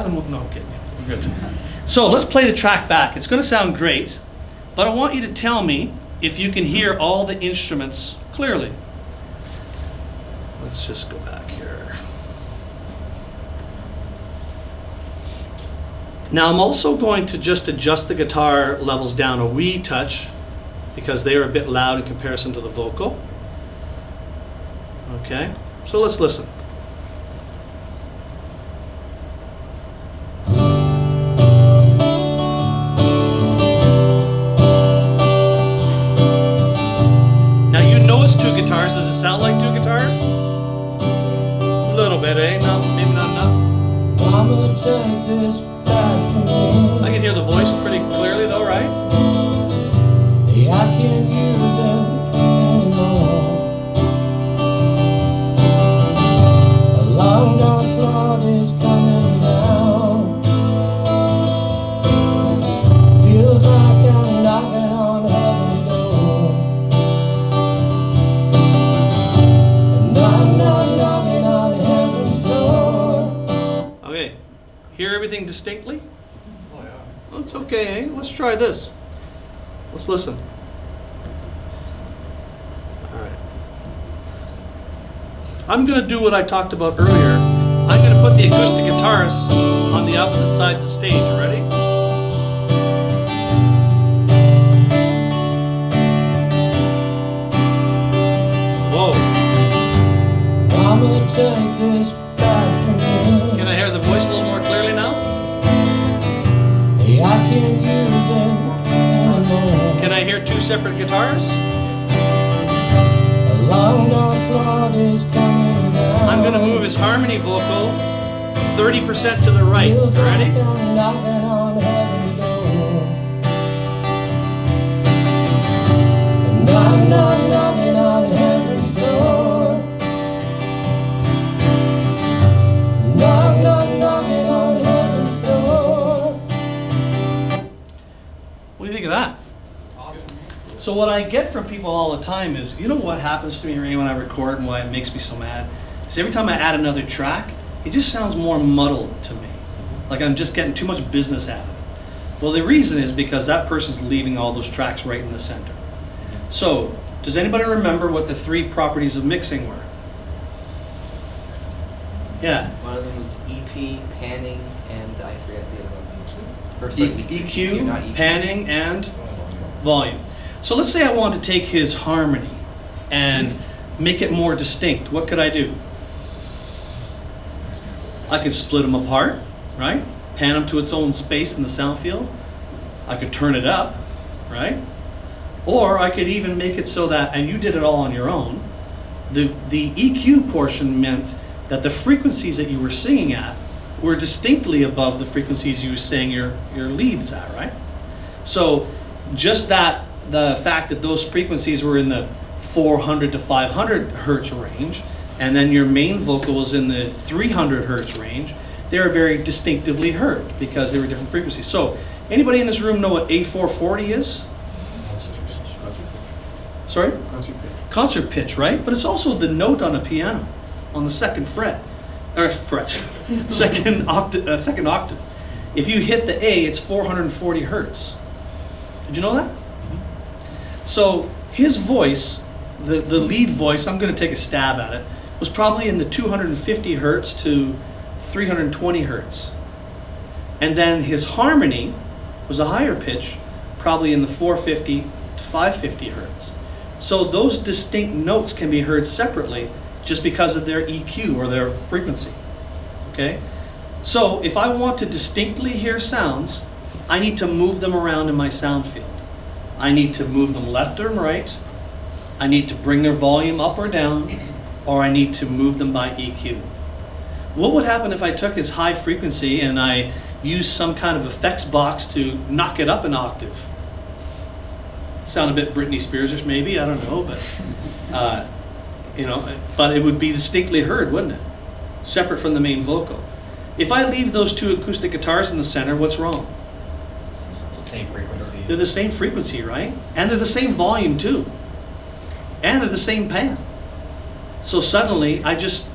No, I'm kidding. Good. So let's play the track back. It's going to sound great, but I want you to tell me if you can hear all the instruments clearly. Let's just go back here. Now I'm also going to just adjust the guitar levels down a wee touch because they are a bit loud in comparison to the vocal. Okay, so let's listen. Now you know it's two guitars. Does it sound like two guitars? A little bit, eh? No, maybe not enough. Mama, take this back from me. I can hear the voice pretty clearly though, right? I can't use it anymore. A long dark cloud is coming down. Feels like I'm knocking on heaven's door. And I'm not knocking on heaven's door. Okay, hear everything distinctly? Oh yeah. Oh, it's okay, eh? Let's try this. Let's listen. All right. I'm going to do what I talked about earlier. I'm going to put the acoustic guitars on the opposite sides of the stage. You ready? Whoa. Mama, take this back from me. Can I hear the voice a little more clearly now? I can't use it anymore. Can I hear two separate guitars? A long dark cloud is coming down. I'm going to move his harmony vocal 30% to the right. Feels like Ready? I'm knocking on heaven's door. And I'm not knocking on heaven's door. And I'm not knocking on heaven's door. What do you think of that? Awesome. So what I get from people all the time is, you know what happens to me, Ray, when I record and why it makes me so mad? Is every time I add another track, it just sounds more muddled to me. Like I'm just getting too much business out of it. Well, the reason is because that person's leaving all those tracks right in the center. So, does anybody remember what the three properties of mixing were? Yeah. One of them was EP, panning, and I forget the other one. Or EQ, not EP. panning, and volume. So let's say I want to take his harmony and make it more distinct. What could I do? I could split them apart, right? Pan them to its own space in the sound field. I could turn it up, right? Or I could even make it so that, and you did it all on your own, the EQ portion meant that the frequencies that you were singing at were distinctly above the frequencies you were saying your leads at, right? So just that, the fact that those frequencies were in the 400 to 500 hertz range, and then your main vocal was in the 300 hertz range, they were very distinctively heard because they were different frequencies. So anybody in this room know what A440 is? Sorry? Concert pitch, right? But it's also the note on a piano on the second fret, or second octave. If you hit the A, it's 440 hertz. Did you know that? So his voice, the lead voice, I'm going to take a stab at it, was probably in the 250 hertz to 320 hertz. And then his harmony was a higher pitch, probably in the 450 to 550 hertz. So those distinct notes can be heard separately just because of their EQ or their frequency. Okay? So if I want to distinctly hear sounds, I need to move them around in my sound field. I need to move them left or right. I need to bring their volume up or down, or I need to move them by EQ. What would happen if I took his high frequency and I used some kind of effects box to knock it up an octave? Sound a bit Britney Spears-ish maybe, I don't know, but but it would be distinctly heard, wouldn't it? Separate from the main vocal. If I leave those two acoustic guitars in the center, what's wrong? Same frequency. They're the same frequency, right? And they're the same volume too. And they're the same pan. So suddenly,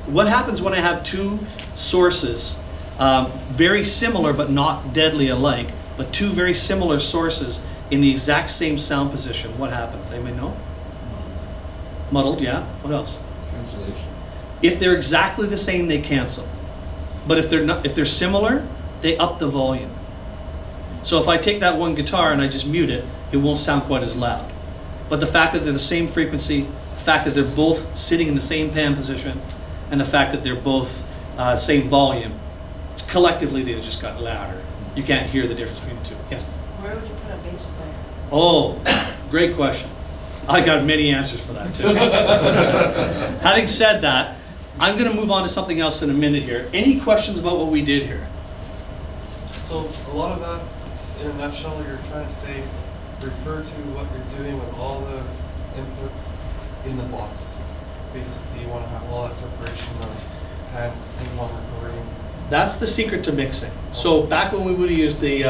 what happens when I have two sources Very similar but not deadly alike, but two very similar sources in the exact same sound position. What happens? Anybody know? Muddled, yeah. What else? Cancellation. If they're exactly the same, they cancel. But if they're not, if they're similar, they up the volume. So if I take that one guitar and I just mute it, it won't sound quite as loud. But the fact that they're the same frequency, the fact that they're both sitting in the same pan position, and the fact that they're both same volume, collectively they just got louder. You can't hear the difference between the two. Yes? Where would you put a bass player? Oh, great question. I got many answers for that too. Having said that, I'm going to move on to something else in a minute here. Any questions about what we did here? So a lot of that, in a nutshell, you're trying to say, refer to what you're doing with all the inputs in the box. Basically, you want to have all that separation of pad in one recording. That's the secret to mixing. So back when we would have used the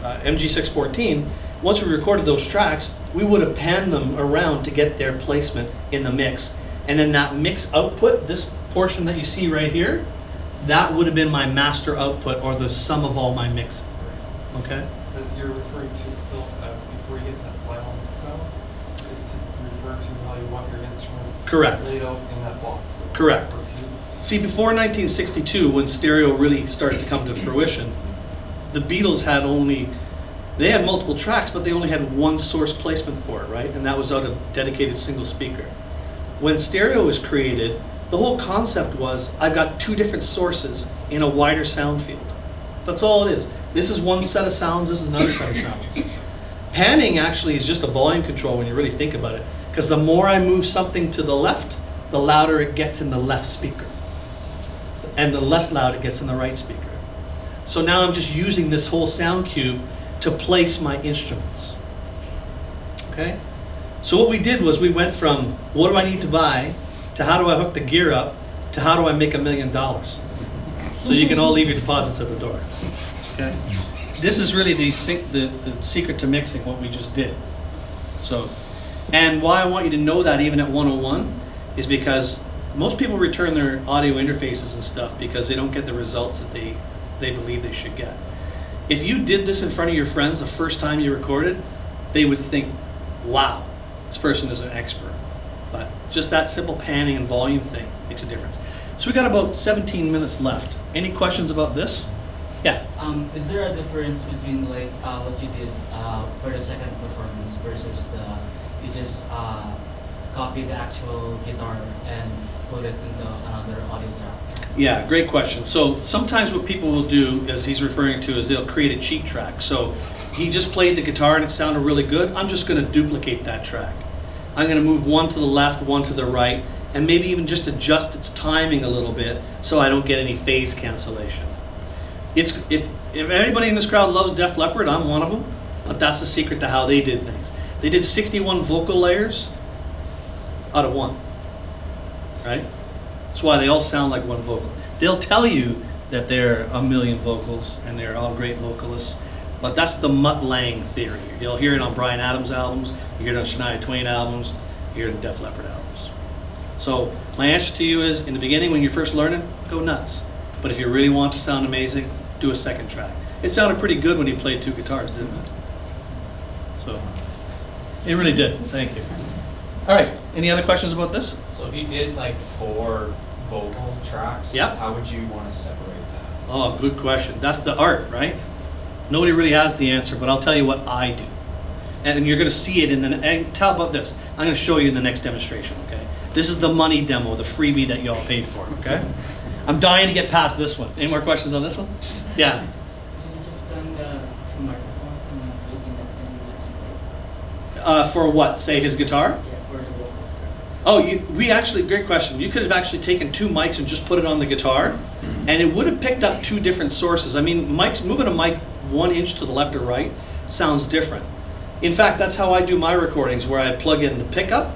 MG614, once we recorded those tracks, we would have panned them around to get their placement in the mix. And then that mix output, this portion that you see right here, that would have been my master output, or the sum of all my mixing. Okay? But you're referring to it still as, before you get to that final mix now, is to refer to how you want your instruments Correct. laid out in that box. Correct. Or cube. See, before 1962, when stereo really started to come to fruition, the Beatles had they had multiple tracks, but they only had one source placement for it, right? And that was out of dedicated single speaker. When stereo was created, the whole concept was, I've got two different sources in a wider sound field. That's all it is. This is one set of sounds, this is another set of sounds. Panning actually is just a volume control when you really think about it, because the more I move something to the left, the louder it gets in the left speaker, and the less loud it gets in the right speaker. So now I'm just using this whole sound cube to place my instruments. Okay? So what we did was we went from what do I need to buy to how do I hook the gear up to how do I make $1 million. So you can all leave your deposits at the door. Okay? This is really the secret to mixing, what we just did. So, and why I want you to know that even at 101 is because most people return their audio interfaces and stuff because they don't get the results that they believe they should get. If you did this in front of your friends the first time you recorded, they would think, wow, this person is an expert. But just that simple panning and volume thing makes a difference. So we got about 17 minutes left. Any questions about this? Yeah. Is there a difference between like what you did for the second performance versus you just copy the actual guitar and put it in another audio track? Yeah, great question. So sometimes what people will do, as he's referring to, is they'll create a cheat track. So he just played the guitar and it sounded really good. I'm just going to duplicate that track. I'm going to move one to the left, one to the right, and maybe even just adjust its timing a little bit so I don't get any phase cancellation. If anybody in this crowd loves Def Leppard, I'm one of them, but that's the secret to how they did things. They did 61 vocal layers out of one, right? That's why they all sound like one vocal. They'll tell you that they're a million vocals and they're all great vocalists, but that's the Mutt Lange theory. You'll hear it on Bryan Adams albums, you hear it on Shania Twain albums, you hear it on Def Leppard albums. So my answer to you is, in the beginning when you're first learning, go nuts. But if you really want to sound amazing, do a second track. It sounded pretty good when he played two guitars, didn't it? So, it really did. Thank you. All right, any other questions about this? So if you did like 4 vocal tracks, Yep. how would you want to separate that? Oh, good question. That's the art, right? Nobody really has the answer, but I'll tell you what I do. And you're going to see it and tell about this. I'm going to show you in the next demonstration, okay? This is the money demo, the freebie that y'all paid for, okay? I'm dying to get past this one. Any more questions on this one? Yeah. You just done the 2 microphones and thinking that's going to be lucky, For what? Say his guitar? right? Yeah, for the vocals. Oh, we actually, great question. You could have actually taken 2 mics and just put it on the guitar, and it would have picked up 2 different sources. I mean, moving a mic 1 inch to the left or right sounds different. In fact, that's how I do my recordings, where I plug in the pickup,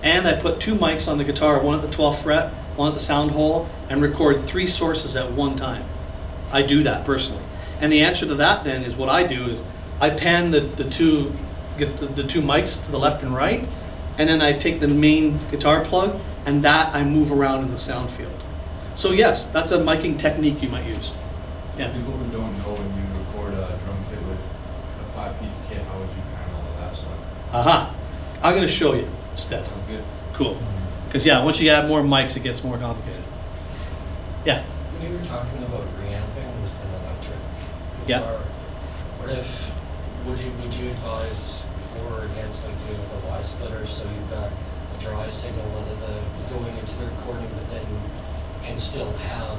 and I put 2 mics on the guitar, one at the 12th fret, one at the sound hole, and record 3 sources at one time. I do that personally. And the answer to that then is what I do is I pan the two mics to the left and right, and then I take the main guitar plug, and that I move around in the sound field. So yes, that's a miking technique you might use. Yeah. People who don't know, when you record a drum kit with a 5-piece kit, how would you handle all that stuff? Aha. I'm going to show you instead. Sounds good. Cool. Because yeah, once you add more mics, it gets more complicated. Yeah. When you were talking about reamping with an electric Yeah. guitar, would you advise for or against like doing like a Y splitter so you've got a dry signal out of the going into the recording, but then you can still have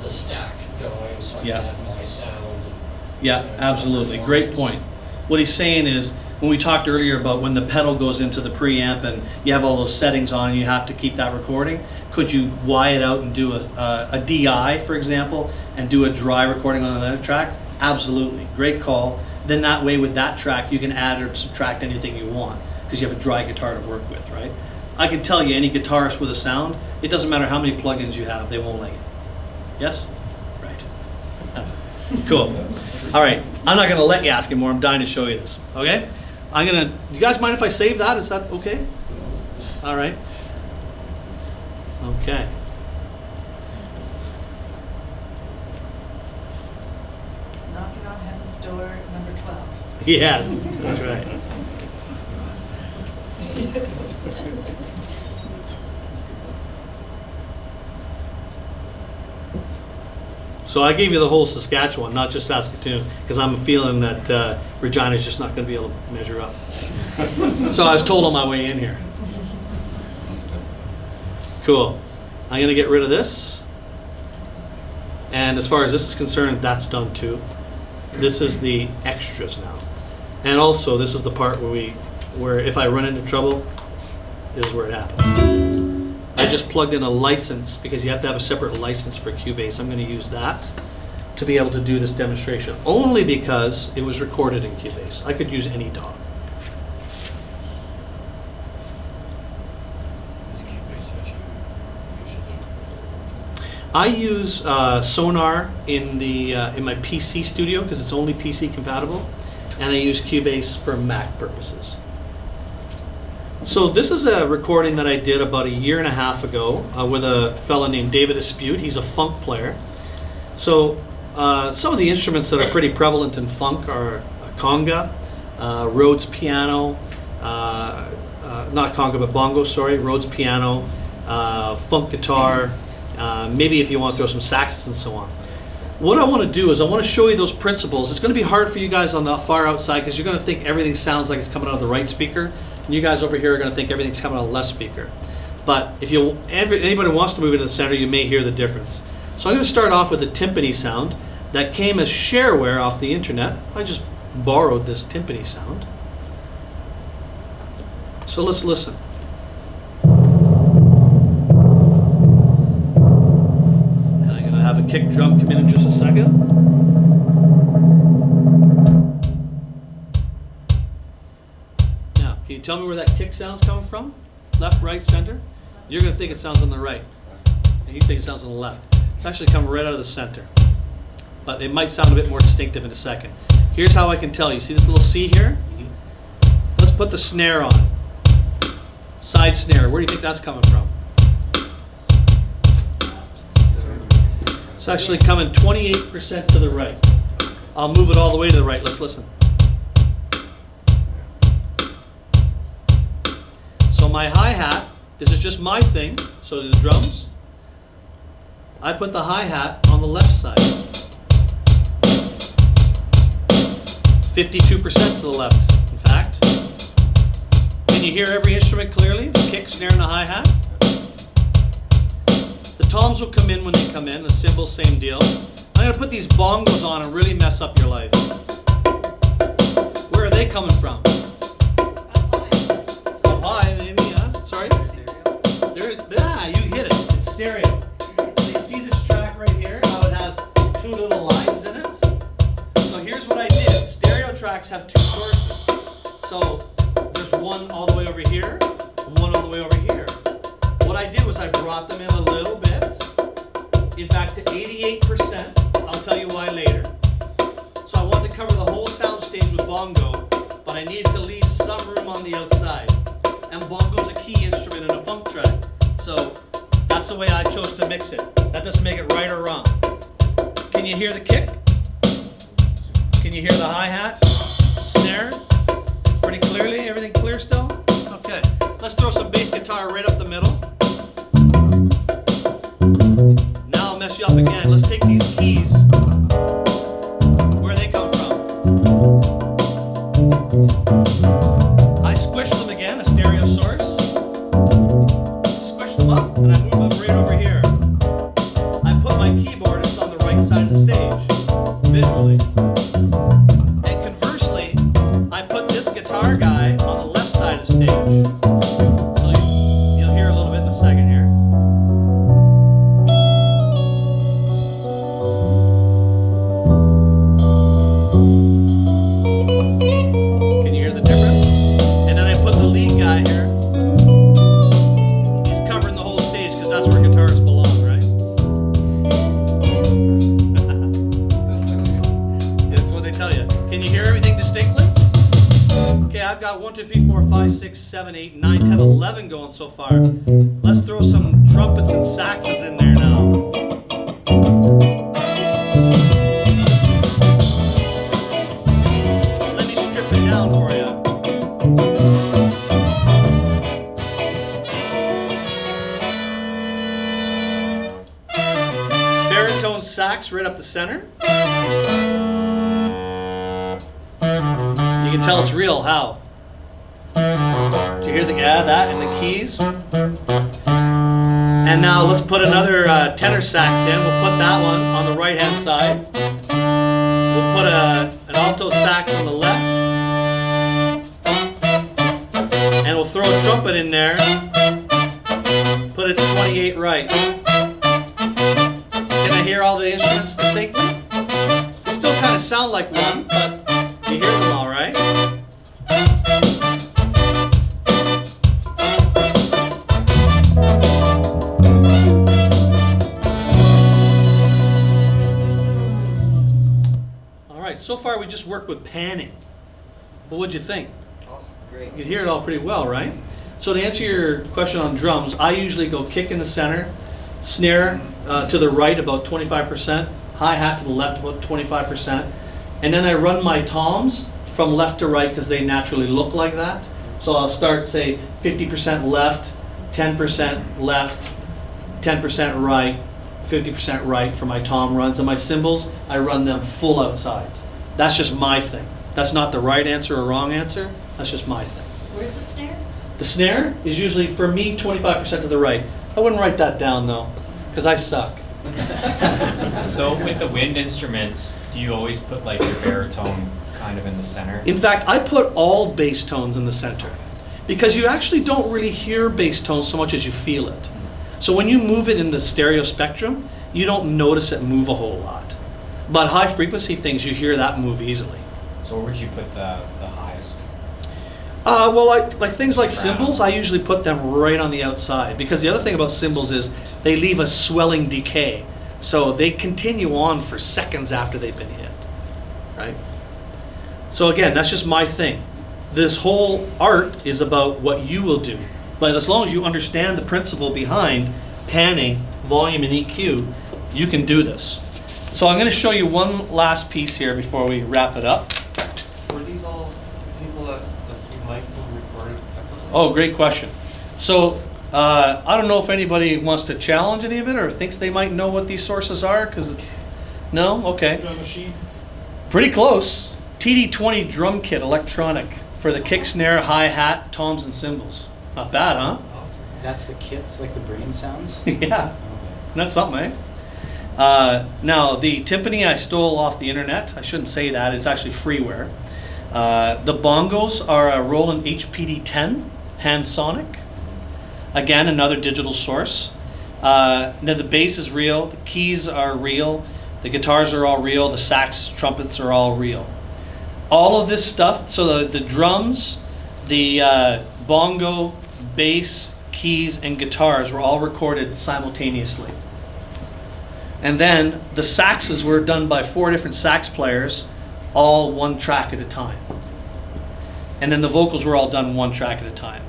the stack going so I Yeah. can have my sound? And, Yeah, you know, absolutely. Great performance. point. What he's saying is, when we talked earlier about when the pedal goes into the preamp and you have all those settings on and you have to keep that recording, could you Y it out and do a DI, for example, and do a dry recording on another track? Absolutely. Great call. Then that way with that track, you can add or subtract anything you want because you have a dry guitar to work with, right? I can tell you, any guitarist with a sound, it doesn't matter how many plugins you have, they won't like it. Yes? Right. Cool. All right. I'm not going to let you ask anymore. I'm dying to show you this. Okay? You guys mind if I save that? Is that okay? All right. Okay. Knocking on Heaven's Door, number 12. Yes, that's right. So I gave you the whole Saskatchewan, not just Saskatoon, because I'm feeling that Regina's just not going to be able to measure up. So I was told on my way in here. Cool. I'm going to get rid of this. And as far as this is concerned, that's done too. This is the extras now. And also, this is the part where if I run into trouble, this is where it happens. I just plugged in a license because you have to have a separate license for Cubase. I'm going to use that to be able to do this demonstration, only because it was recorded in Cubase. I could use any DAW. I use Sonar in my PC studio because it's only PC compatible, and I use Cubase for Mac purposes. So this is a recording that I did about 1.5 years ago with a fella named David Aspute. He's a funk player. So some of the instruments that are pretty prevalent in funk are a conga, Rhodes piano, not conga but bongo, sorry, Rhodes piano, funk guitar, maybe if you want to throw some saxes and so on. What I want to do is I want to show you those principles. It's going to be hard for you guys on the far outside because you're going to think everything sounds like it's coming out of the right speaker. And you guys over here are going to think everything's coming out of the left speaker. But if anybody wants to move into the center, you may hear the difference. So I'm going to start off with a timpani sound that came as shareware off the internet. I just borrowed this timpani sound. So let's listen. And I'm going to have a kick drum come in just a second. Can you tell me where that kick sound's coming from? Left, right, center? You're going to think it sounds on the right. And you think it sounds on the left. It's actually coming right out of the center. But it might sound a bit more distinctive in a second. Here's how I can tell. You see this little C here? Let's put the snare on. Side snare. Where do you think that's coming from? It's actually coming 28% to the right. I'll move it all the way to the right. Let's listen. So my hi-hat, this is just my thing, so the drums, I put the hi-hat on the left side. 52% to the left, in fact. Can you hear every instrument clearly? The kick, snare, and the hi-hat? The toms will come in when they come in, the cymbals, same deal. I'm going to put these bongos on and really mess up your life. Where are they coming from? Up high, maybe, huh? Sorry? You hit it. It's stereo. So you see this track right here, how it has two little lines in it? So here's what I did. Stereo tracks have two sources. So there's one all the way over here, and one all the way over here. What I did was I brought them in a little bit. In fact, to 88%. I'll tell you why later. So I wanted to cover the whole sound stage with bongo, but I needed to leave some room on the outside. And bongo's a key instrument in a funk track. So That's the way I chose to mix it. That doesn't make it right or wrong. Can you hear the kick? Can you hear the hi-hat? Snare? Pretty clearly? Everything clear still? Okay. Let's throw some bass guitar right up the middle. Now I'll mess you up again. Let's take these keys. Where they come from? I squished them again, a stereo source. Squish them up, and I move them right over here. I put my keyboardist on the right side of the stage, visually. And conversely, I put this guitar guy on the left side of the stage. So you'll hear a little bit in a second here. Can you hear the difference? And then I put the lead guy here. He's covering the whole stage because that's where guitars belong, right? That's what they tell you. Can you hear everything distinctly? Okay, I've got 1, 2, 3, 4, 5, 6, 7, 8, 9, 10, 11 going so far. Let's throw some trumpets and saxes in there now. Let me strip it down for you. Baritone sax right up the center. You can tell it's real. How? Did you hear the that and the keys? And now let's put another tenor sax in. We'll put that one on the right hand side. We'll put an alto sax on the left. And we'll throw a trumpet in there. Put it at 28 right. Can I hear all the instruments distinctly? They still kind of sound like one, but you hear them all right? All right, so far we just worked with panning. But what'd you think? Awesome. Great. You hear it all pretty well, right? So to answer your question on drums, I usually go kick in the center, snare to the right about 25%, hi-hat to the left about 25%, and then I run my toms from left to right because they naturally look like that. So I'll start, say, 50% left, 10% left, 10% right, 50% right for my tom runs. And my cymbals, I run them full outsides. That's just my thing. That's not the right answer or wrong answer. That's just my thing. Where's the snare? The snare is usually, for me, 25% to the right. I wouldn't write that down, though, because I suck. So with the wind instruments, do you always put like your baritone kind of in the center? In fact, I put all bass tones in the center because you actually don't really hear bass tones so much as you feel it. So when you move it in the stereo spectrum, you don't notice it move a whole lot. But high frequency things, you hear that move easily. So where would you put the highest? Well, like things like cymbals, I usually put them right on the outside because the other thing about cymbals is they leave a swelling decay. So they continue on for seconds after they've been hit, right? So again, that's just my thing. This whole art is about what you will do. But as long as you understand the principle behind panning, volume, and EQ, you can do this. So I'm going to show you one last piece here before we wrap it up. Were these all people that you might have recorded separately? Oh, great question. So I don't know if anybody wants to challenge any of it or thinks they might know what these sources are. No? Okay. Drum machine? Pretty close. TD20 drum kit electronic for the kick, snare, hi-hat, toms, and cymbals. Not bad, huh? Awesome. That's the kits, like the brain sounds? Yeah. That's something, eh? Now, the timpani I stole off the internet. I shouldn't say that. It's actually freeware. The bongos are a Roland HPD-10 hand sonic. Again, another digital source. Now the bass is real. The keys are real. The guitars are all real. The sax, trumpets are all real. All of this stuff, so the drums, the bongo, bass, keys, and guitars were all recorded simultaneously. And then the saxes were done by 4 different sax players, all one track at a time. And then the vocals were all done one track at a time.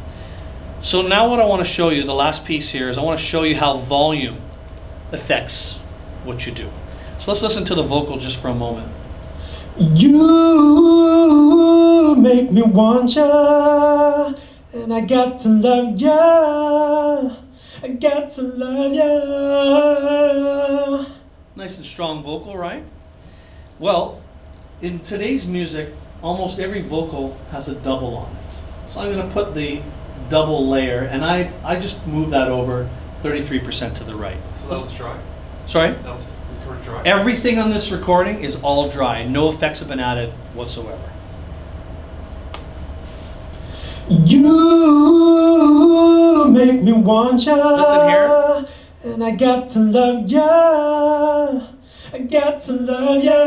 So now what I want to show you, the last piece here, is I want to show you how volume affects what you do. So let's listen to the vocal just for a moment. You make me want ya, and I got to love ya. I got to love ya. Nice and strong vocal, right? Well, in today's music, almost every vocal has a double on it. So I'm going to put the double layer, and I just move that over 33% to the right. So that was dry? Sorry? That was recorded dry? Everything on this recording is all dry. No effects have been added whatsoever. You make me want ya. Listen here. And I got to love ya. I got to love ya.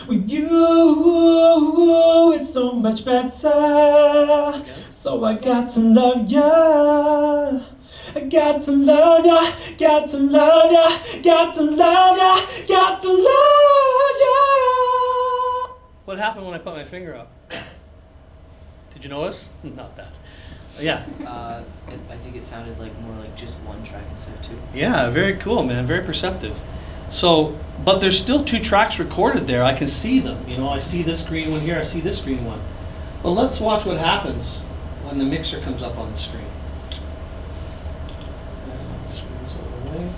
With you, it's so much better. So I got to love ya. I got to love ya. Got to love ya. Got to love ya. Got to love ya. What happened when I put my finger up? Did you notice? Not that. Yeah. I think it sounded like more like just one track instead of two. Yeah, very cool, man. Very perceptive. So, but there's still 2 tracks recorded there. I can see them. You know, I see this green one here. I see this green one. Well, let's watch what happens when the mixer comes up on the screen. Just move this out of the way.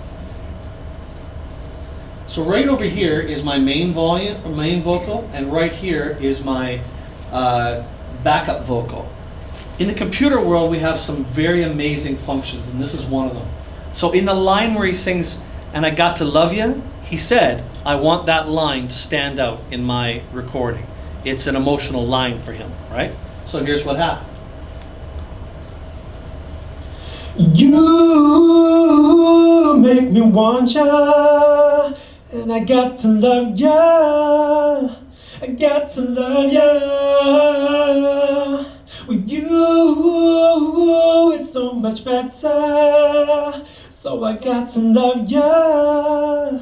So right over here is my main volume, main vocal, and right here is my backup vocal. In the computer world, we have some very amazing functions, and this is one of them. So in the line where he sings, "And I got to love you," he said, I want that line to stand out in my recording. It's an emotional line for him, right? So here's what happened. You make me want ya, and I got to love ya. I got to love ya. With you, it's so much better. So I got to love ya.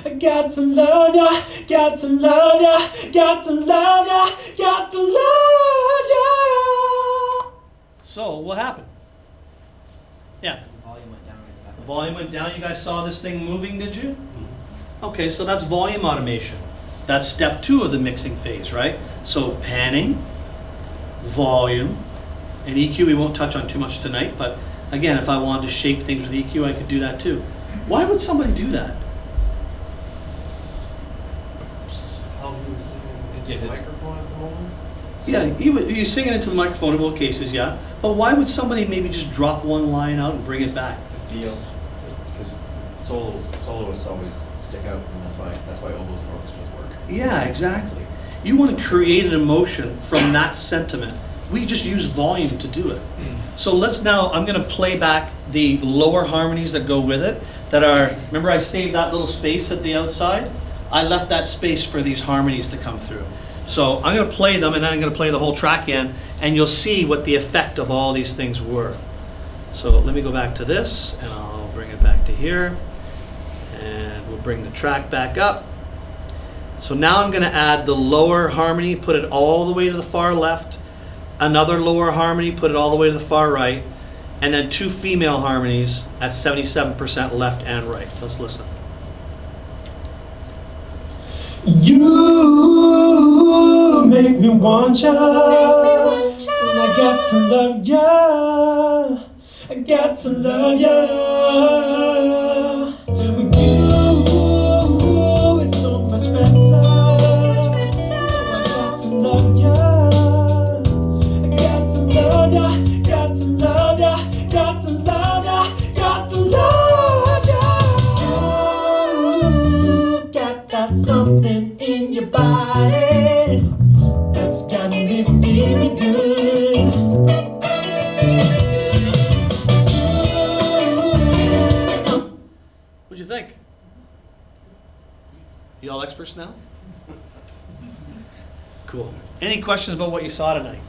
I got to love ya. Got to love ya. Got to love ya. Got to love ya. So what happened? Yeah. The volume went down right back. The volume went down. You guys saw this thing moving, did you? Okay, so that's volume automation. That's step 2 of the mixing phase, right? So panning, volume, and EQ we won't touch on too much tonight, but again, if I wanted to shape things with EQ, I could do that too. Why would somebody do that? How he was singing into Is the it- microphone at the moment? Yeah, he's singing into the microphone in both cases, yeah. But why would somebody maybe just drop one line out and bring it back? Feels, because soloists always stick out, and that's why oboes and orchestras work. Yeah, exactly. You want to create an emotion from that sentiment. We just use volume to do it. So I'm going to play back the lower harmonies that go with it, that are, remember I saved that little space at the outside? I left that space for these harmonies to come through. So I'm going to play them, and then I'm going to play the whole track in, and you'll see what the effect of all these things were. So let me go back to this, and I'll bring it back to here, and we'll bring the track back up. So now I'm going to add the lower harmony, put it all the way to the far left, another lower harmony, put it all the way to the far right, and then 2 female harmonies at 77% left and right. Let's listen. You make me want ya, and I got to love ya. I got to love ya. With you, it's so much better. So I got to love ya. I got to love ya. Got to love ya. Got to love ya. Got to love ya. You got that something in your body that's got me feeling good. That's got me feeling good. What'd you think? You all experts now? Cool. Any questions about what you saw tonight?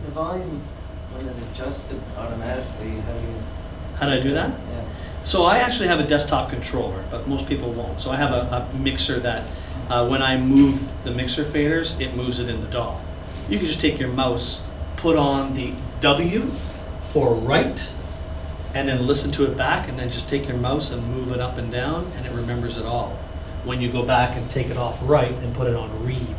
The volume, when it adjusted automatically, How did I do that? Yeah. So I actually have a desktop controller, but most people won't. So I have a mixer that when I move the mixer faders, it moves it in the DAW. You can just take your mouse, put on the W for right, and then listen to it back, and then just take your mouse and move it up and down, and it remembers it all. When you go back and take it off right and put it on read,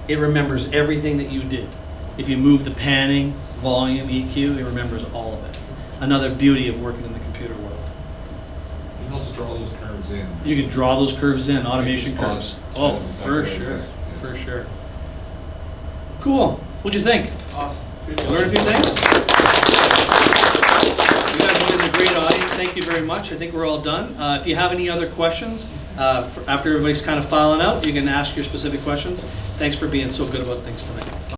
it remembers everything that you did. If you move the panning, volume, EQ, it remembers all of it. Another beauty of working in the computer world. You can also draw those curves in. You can draw those curves in, automation Spots, curves. Oh, set them for back sure, like this, yeah. for sure. Cool. What'd you think? Awesome. Good Learn a few things? You guys have been a great audience. Thank you very much. I think we're all done. If you have any other questions, after everybody's kind of filing out, you can ask your specific questions. Thanks for being so good about things tonight.